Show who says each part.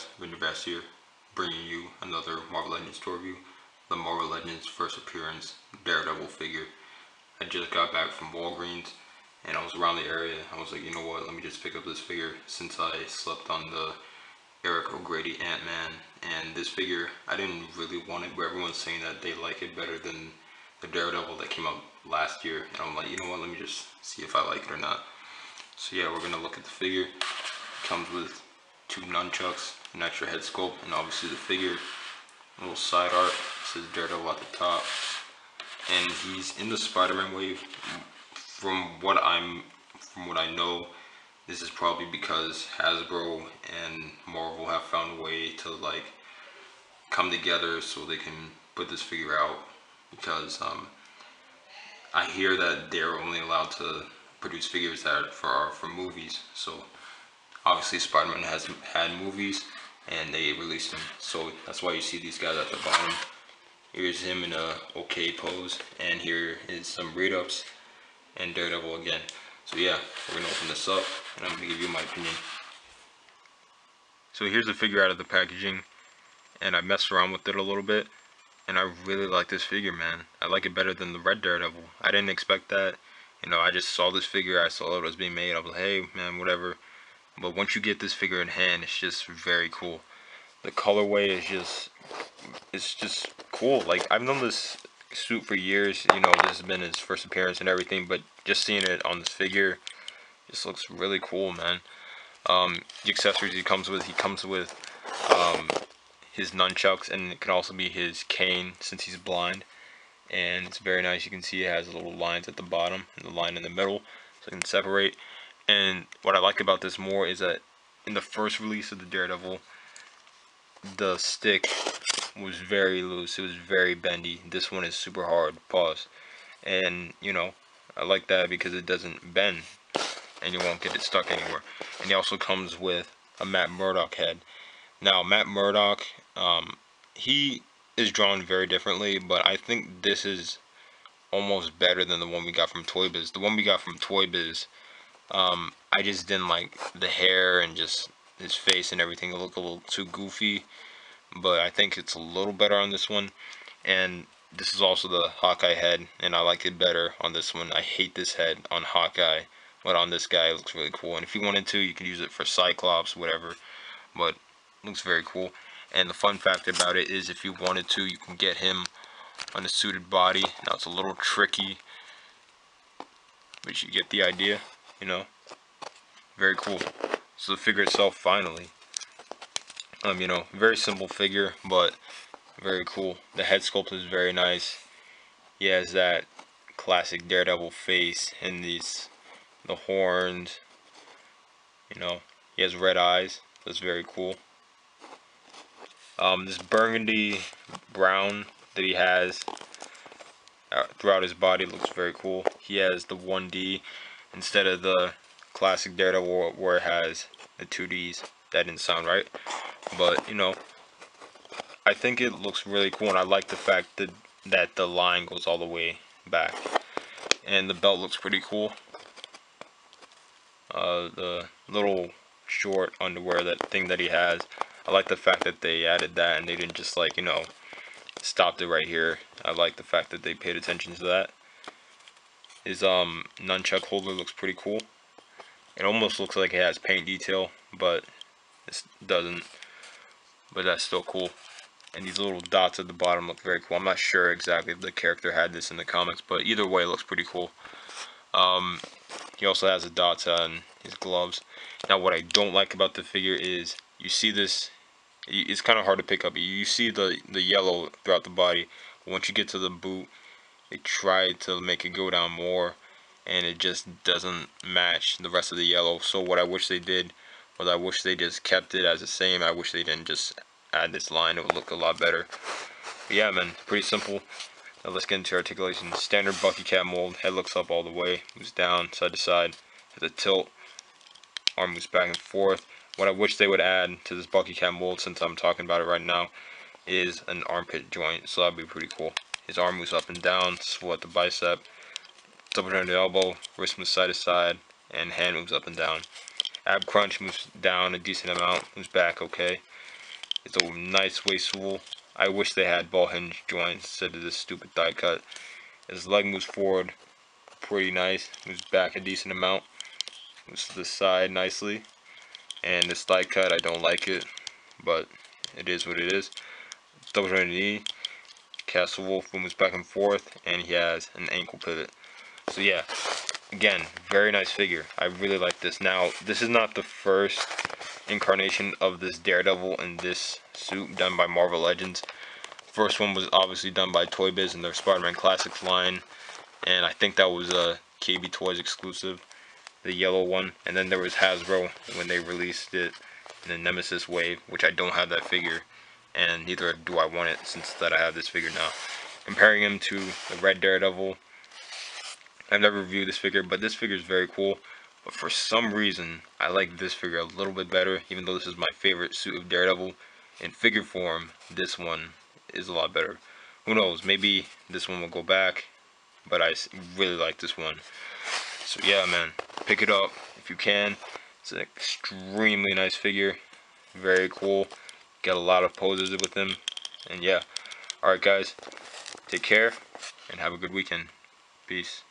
Speaker 1: guys? Vinny Bass here, bringing you another Marvel Legends store review. The Marvel Legends first appearance Daredevil figure. I just got back from Walgreens and I was around the area. I was like, you know what, let me just pick up this figure since I slept on the Eric O'Grady Ant-Man. And this figure, I didn't really want it, but everyone's saying that they like it better than the Daredevil that came out last year. And I'm like, you know what, let me just see if I like it or not. So yeah, we're gonna look at the figure. It comes with 2 nunchucks, an extra head sculpt, and obviously the figure. A little side art, it says Daredevil at the top. And he's in the Spider-Man wave. From what I know, this is probably because Hasbro and Marvel have found a way to like come together so they can put this figure out. Because I hear that they're only allowed to produce figures that are for movies. So obviously Spider-Man has had movies and they released them, so that's why you see these guys at the bottom. Here's him in a okay pose, and here is some read-ups and Daredevil again. So yeah, we're gonna open this up and I'm gonna give you my opinion. So here's the figure out of the packaging, and I messed around with it a little bit, and I really like this figure, man. I like it better than the red Daredevil. I didn't expect that. You know, I just saw this figure, I saw it was being made, I was like, hey man, whatever. But once you get this figure in hand, it's just very cool. The colorway is just cool. Like, I've known this suit for years. You know, this has been his first appearance and everything, but just seeing it on this figure just looks really cool, man. The accessories he comes with his nunchucks, and it can also be his cane since he's blind. And it's very nice. You can see it has little lines at the bottom and the line in the middle, so it can separate. And what I like about this more is that in the first release of the Daredevil, the stick was very loose. It was very bendy. This one is super hard. Pause. And, you know, I like that because it doesn't bend and you won't get it stuck anywhere. And he also comes with a Matt Murdock head. Now, Matt Murdock, he is drawn very differently, but I think this is almost better than the one we got from Toy Biz. The one we got from Toy Biz, I just didn't like the hair and just his face and everything. It looked a little too goofy, but I think it's a little better on this one. And this is also the Hawkeye head, and I like it better on this one. I hate this head on Hawkeye, but on this guy it looks really cool. And if you wanted to, you could use it for Cyclops, whatever, but it looks very cool. And the fun fact about it is, if you wanted to, you can get him on a suited body. Now it's a little tricky, but you get the idea. You know, very cool. So the figure itself, finally, you know, very simple figure, but very cool. The head sculpt is very nice. He has that classic Daredevil face and the horns. You know, he has red eyes. That's very cool. This burgundy brown that he has throughout his body looks very cool. He has the 1D instead of the classic Daredevil where it has the 2Ds. That didn't sound right, but you know, I think it looks really cool, and I like the fact that the line goes all the way back, and the belt looks pretty cool. The little short underwear, that thing that he has, I like the fact that they added that and they didn't just, like, you know, stopped it right here. I like the fact that they paid attention to that. His nunchuck holder looks pretty cool. It almost looks like it has paint detail, but it doesn't. But that's still cool. And these little dots at the bottom look very cool. I'm not sure exactly if the character had this in the comics, but either way it looks pretty cool. He also has the dots on his gloves. Now, what I don't like about the figure is, you see this, it's kind of hard to pick up. You see the yellow throughout the body. Once you get to the boot, they try to make it go down more, and it just doesn't match the rest of the yellow. So what I wish they did was, I wish they just kept it as the same. I wish they didn't just add this line. It would look a lot better. But yeah, man, pretty simple. Now let's get into articulation. Standard Bucky Cat mold. Head looks up all the way, moves down side to side, has a tilt, arm moves back and forth. What I wish they would add to this Bucky Cat mold, since I'm talking about it right now, is an armpit joint. So that'd be pretty cool. His arm moves up and down, swivel at the bicep, double turn the elbow, wrist moves side to side, and hand moves up and down. Ab crunch moves down a decent amount, moves back okay. It's a nice waist swivel. I wish they had ball hinge joints instead of this stupid thigh cut. His leg moves forward pretty nice, moves back a decent amount, moves to the side nicely. And this thigh cut, I don't like it, but it is what it is. Double jointed knee, Castle Wolf moves back and forth, and he has an ankle pivot. So yeah, again, very nice figure. I really like this. Now, this is not the first incarnation of this Daredevil in this suit done by Marvel Legends. First one was obviously done by Toy Biz in their Spider-Man Classics line, and I think that was a KB Toys exclusive, the yellow one. And then there was Hasbro when they released it in the Nemesis wave, which I don't have that figure, and neither do I want it since that I have this figure now. Comparing him to the Red Daredevil, I've never reviewed this figure, but this figure is very cool. But for some reason, I like this figure a little bit better, even though this is my favorite suit of Daredevil. In figure form, this one is a lot better. Who knows, maybe this one will go back, but I really like this one. So yeah, man, pick it up if you can. It's an extremely nice figure, very cool. Got a lot of poses with him, and yeah. Alright guys, take care, and have a good weekend. Peace.